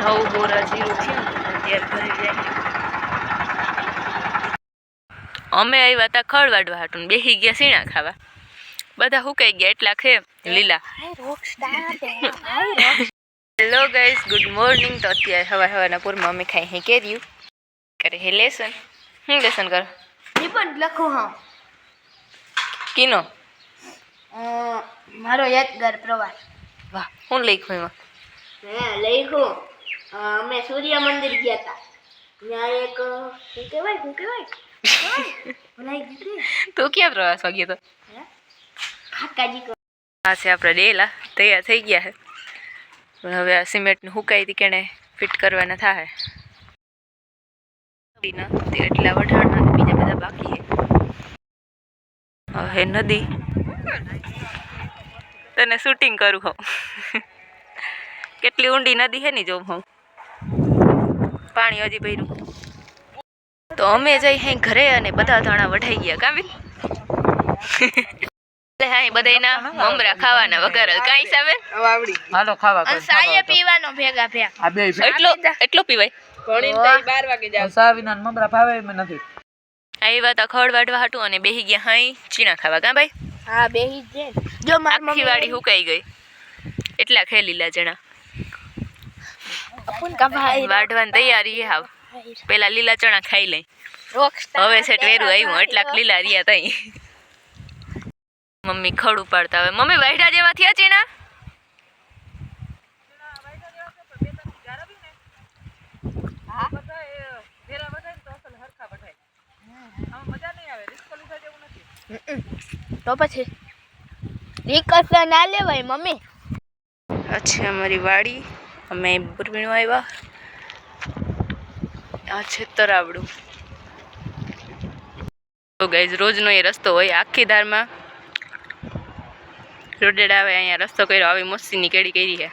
ઘઉં બોરા જીરું થયું ત્યારે ઘરે જાય અમે આવ્યા હતા ખડ વાડવા હાટું બેસી ગયા સીણા ખાવા બધા હુકાઈ ગયા એટલા ખે લીલા હેલો ગાઈસ ગુડ મોર્નિંગ તો અત્યારે હવાના પૂરમાં અમે ખાઈ હે કેર્યું કરે હે લેસન હું લેસન કરો નિબંધ લખું હા કીનો મારો યાદગાર પ્રવાસ વાહ હું લખ્યું એમાં લખ્યું અમે સૂર્ય મંદિર ગયા હતા ત્યાં એક શું કહેવાય ભલાઈ ગઈ તું ક્યાં પ્રવાસમાં ગયો તો કાકાજી આ છે આપણે ડેલા તૈયાર થઈ ગયા છે પણ હવે આ સિમેન્ટને હુકાઈ હતી કેને ફિટ કરવાના થાય એટલા વઢાણના બીજા બધા બાકી છે હવે નદી તને શૂટિંગ કરું હું કેટલી ઊંડી નદી છે ને જોઉં હું પાણી હજી ભર્યું તો અમે જઈ હે ઘરે અને બધા ધાણા વઢાઈ ગયા કાબિલ હા બધાયના મમરા ખાવાના વગર કાઈ સાબે હાલો ખાવા અને સાયે પીવાનો ભેગા ભેગા આ બે એટલો પીવાય ઘણી તઈ 12 વાગે જાવ સાવીના મમરા ભાવે મે નથી આવ્યા તા ખડ વાડવા હાટું અને બેહી ગયા હાઈ ચીણા ખાવા કા ભાઈ હા બેહી જ જો માર આખી વાડી હુકાઈ ગઈ એટલા ખે લીલા જણા અપન કા ભાઈ વાઢવાની તૈયારી હાવ પેલા લીલા ચણા ખાઈ લઈ હવે સેટ વેરું આવ્યું એટલા લીલા રહ્યા તઈ મમ્મી ખડ ઉપાડતા હવે મમ્મી વાઢા જેવા થયા ચીણા તો પછી રિકસ ના લેવાય મમ્મી અચ્છા અમારી વાડી અમે બુરબીણું આવ્યા આ છે તરાવડું તો ગાઈઝ રોજનો એ રસ્તો હોય આખી ધારમાં રોડેડ આવે અહીંયા રસ્તો કર્યો આવી મસ્તીની કેડી કરી છે